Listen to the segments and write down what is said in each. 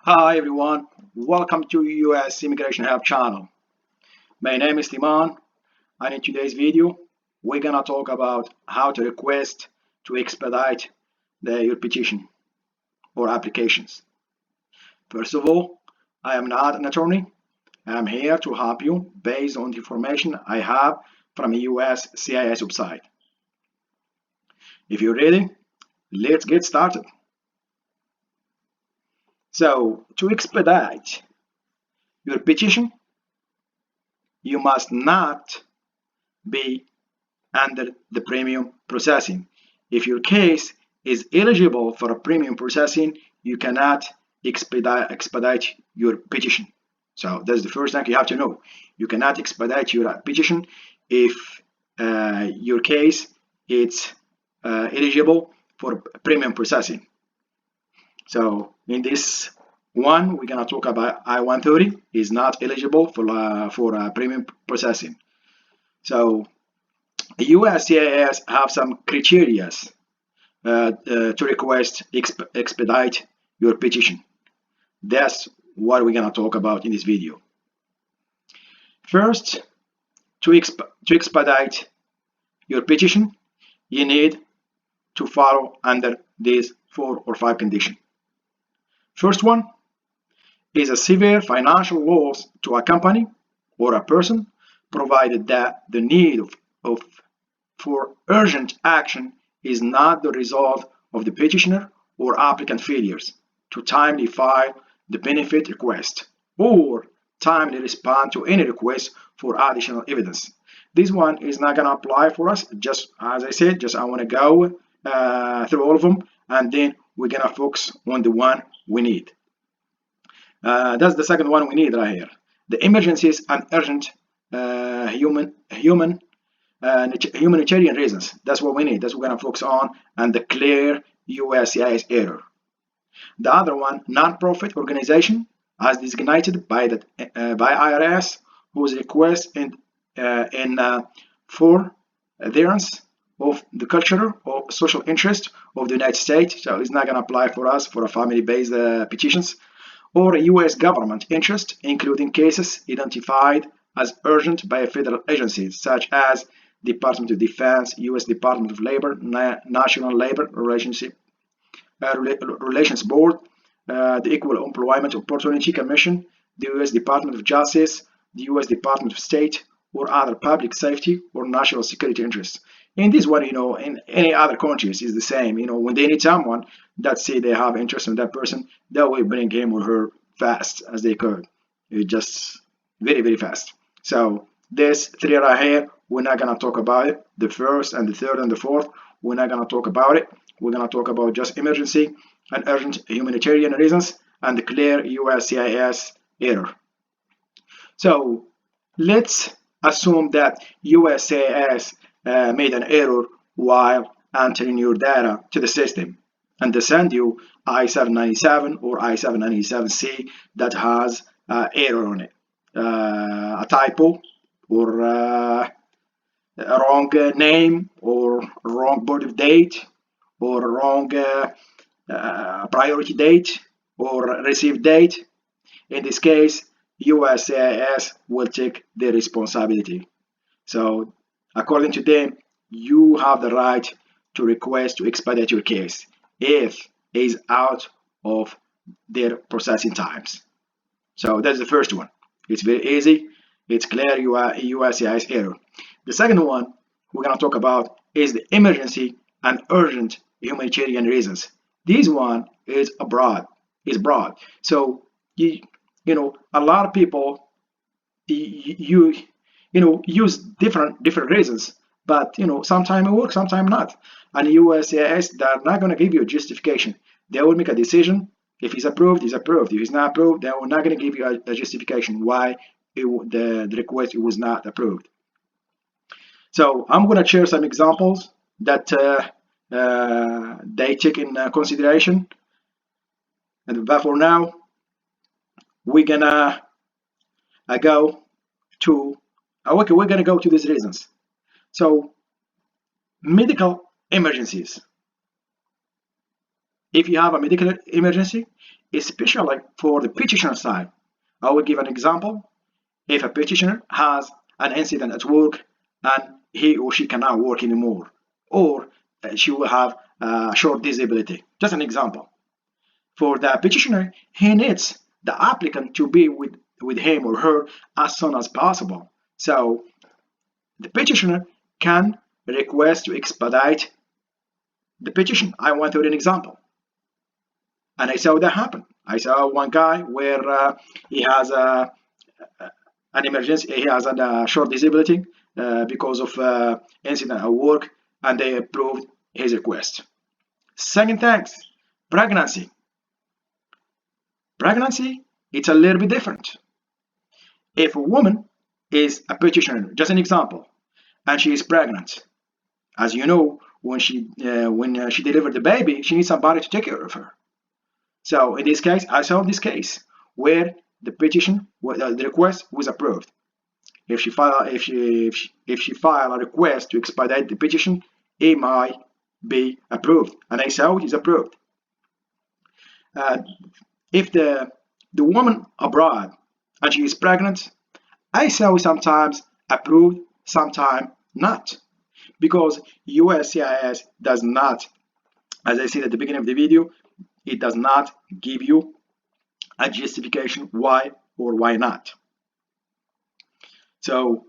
Hi everyone, welcome to US Immigration Help channel. My name is Timan, and in today's video, we're gonna talk about how to request to expedite your petition or applications. First of all, I am not an attorney. I'm here to help you based on the information I have from the USCIS website. If you're ready, let's get started. So, to expedite your petition, you must not be under the premium processing. If your case is eligible for a premium processing, you cannot expedite your petition. So that's the first thing you have to know. You cannot expedite your petition if your case is eligible for premium processing. So in this one, we're gonna talk about I-130 is not eligible for premium processing. So USCIS have some criteria to request expedite your petition. That's what we're gonna talk about in this video. First, to expedite your petition, you need to follow under these 4 or 5 conditions. First one is a severe financial loss to a company or a person, provided that the need for urgent action is not the result of the petitioner or applicant failures to timely file the benefit request or timely respond to any request for additional evidence. This one is not going to apply for us. Just as I said, I want to go through all of them, and then we're going to focus on the one we need. That's the second one we need right here. The emergencies and urgent humanitarian reasons. That's what we need. That's what we're going to focus on, and the clear USCIS error. The other one, non-profit organization, as designated by IRS, whose request in furtherance of the cultural or social interest of the United States. So it's not going to apply for us for a family-based petitions, or a U.S. government interest, including cases identified as urgent by federal agencies such as Department of Defense, U.S. Department of Labor, National Labor Relations Board, the Equal Employment Opportunity Commission, the U.S. Department of Justice, the U.S. Department of State, or other public safety or national security interests. In this one, in any other countries is the same. When they need someone that say they have interest in that person, they will bring him or her fast as they could. It's just very, very fast. So this 3 right here, we're not gonna talk about it. The first and the third and the fourth, we're not gonna talk about it. We're gonna talk about just emergency and urgent humanitarian reasons and the clear USCIS error. So let's assume that USCIS made an error while entering your data to the system, and they send you I-797 or I-797C that has error on it, a typo or a wrong name or wrong birth of date or wrong priority date or received date. In this case, USCIS will take the responsibility. So according to them, you have the right to request to expedite your case if it is out of their processing times. So that's the first one. It's very easy. It's clear USCIS error. The second one we're going to talk about is the emergency and urgent humanitarian reasons. This one is broad. So a lot of people use different reasons, but sometimes it works, sometimes not. And USCIS, they're not going to give you a justification. They will make a decision. If it's approved, it's approved. If it's not approved, they are not going to give you a justification why the request was not approved. So I'm going to share some examples that they take in consideration. But for now, we're gonna go to we're gonna go to these reasons. So medical emergencies. If you have a medical emergency, especially for the petitioner side. I will give an example. If a petitioner has an incident at work and he or she cannot work anymore, or she will have a short disability. Just an example. For the petitioner, he needs the applicant to be with him or her as soon as possible. So the petitioner can request to expedite the petition. I-130 an example. And I saw that happen. I saw one guy where he has an emergency, he has a short disability because of incident at work, and they approved his request. Second thing, pregnancy. Pregnancy, it's a little bit different. If a woman is a petitioner, just an example, and she is pregnant, as you know, when she delivered the baby, she needs somebody to take care of her. So in this case, I saw this case where the petition, the request was approved. If she file a request to expedite the petition, it might be approved, and I saw it is approved. If the woman abroad and she is pregnant, I saw sometimes approved, sometimes not, because USCIS does not, as I said at the beginning of the video, it does not give you a justification why or why not. So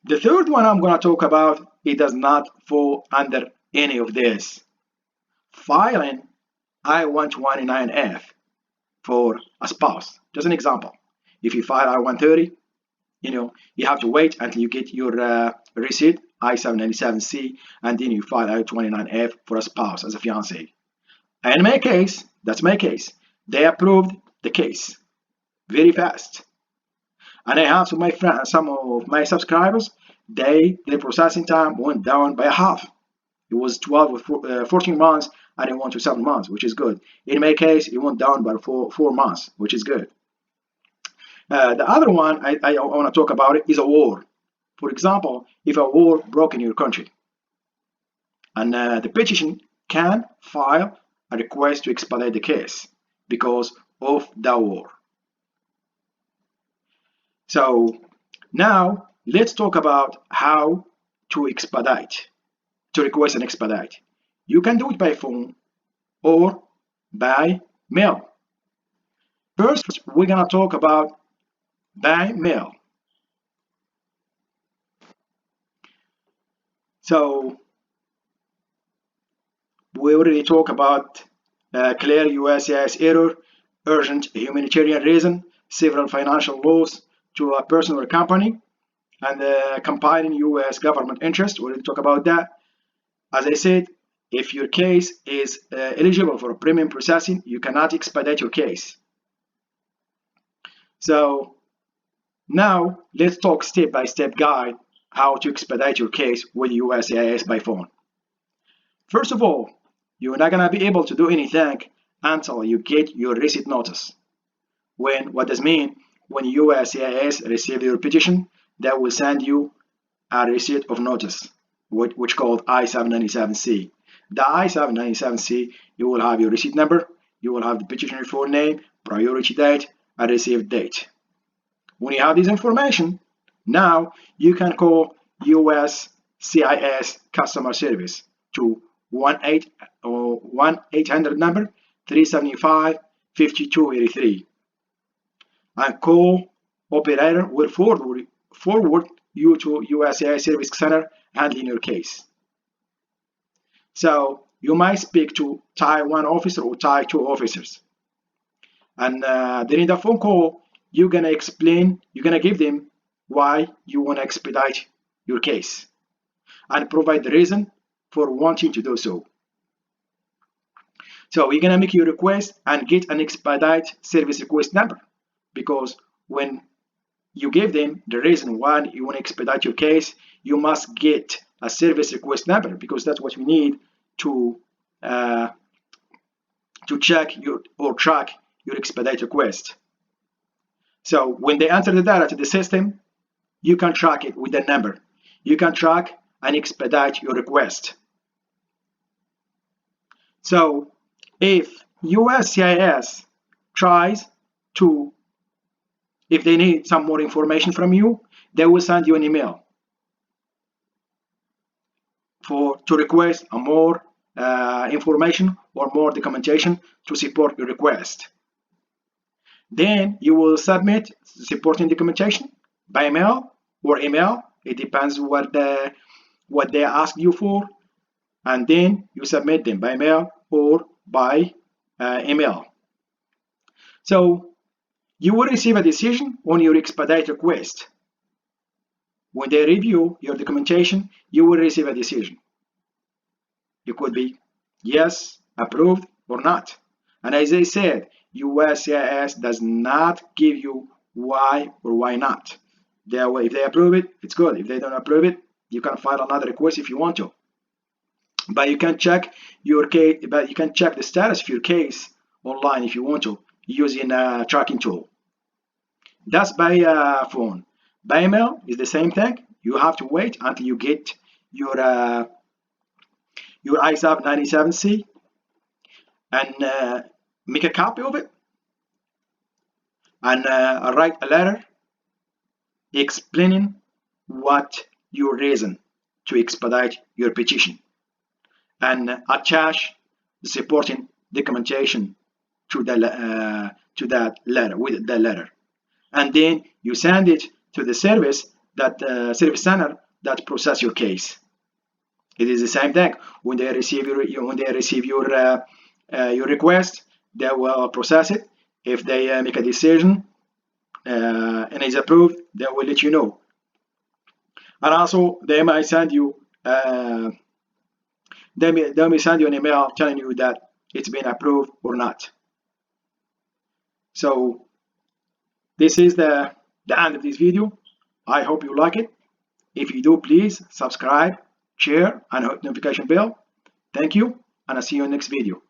the third one I'm going to talk about, it does not fall under any of this. Filing I-129F for a spouse. Just an example. If you file I-130, you have to wait until you get your receipt, I-797C, and then you file I-29F for a spouse as a fiancé. And in my case, that's my case, they approved the case very fast. And I have some of my subscribers, their processing time went down by half. It was 12 or 14 months, and it went to 7 months, which is good. In my case, it went down by 4 months, which is good. The other one I want to talk about it is a war. For example, if a war broke in your country, and the petition can file a request to expedite the case because of the war. So now let's talk about how to expedite, to request an expedite. You can do it by phone or by mail. First, we're gonna talk about by mail. So we already talked about clear USCIS error, urgent humanitarian reason, several financial loss to a person or a company, and compiling US government interest. We already talked about that. As I said, if your case is eligible for premium processing, you cannot expedite your case. So now let's talk step-by-step guide how to expedite your case with USCIS by phone. First of all, you're not gonna be able to do anything until you get your receipt notice. What does mean? When USCIS receive your petition, they will send you a receipt of notice, which called I-797C. The I-797C, you will have your receipt number, you will have the petitioner full name, priority date, and received date. When you have this information, now you can call USCIS customer service to 1-800 number 375-5283, and call operator will forward you to USCIS service center handling your case. So you might speak to Tier 1 officer or Tier 2 officers, and during the phone call, you're gonna give them why you want to expedite your case and provide the reason for wanting to do so. So you're gonna make your request and get an expedite service request number, because when you give them the reason why you want to expedite your case, you must get a service request number, because that's what we need to check or track your expedite request. So when they enter the data to the system, you can track it with the number. You can track and expedite your request. So if USCIS tries to, if they need some more information from you, they will send you an email to request a more information or more documentation to support your request. Then you will submit supporting documentation by mail or email. It depends what they ask you for, and then you submit them by mail or by email. So you will receive a decision on your Expedite request. When they review your documentation, you will receive a decision. It could be yes, approved, or not. And as I said, USCIS does not give you why or why not. If they approve it, it's good. If they don't approve it, you can file another request if you want to. But you can check your case. But you can check the status of your case online if you want to, using a tracking tool. That's by phone. By email is the same thing. You have to wait until you get your ISAP 97C and make a copy of it and write a letter explaining what your reason to expedite your petition, and attach the supporting documentation to that letter, with the letter, and then you send it to the service center that process your case. It is the same thing. When they receive your request, they will process it. If they make a decision and is approved, they will let you know. And also, they might send you an email telling you that it's been approved or not. So this is the end of this video. I hope you like it. If you do, please subscribe, share, and hit notification bell. Thank you, and I'll see you in the next video.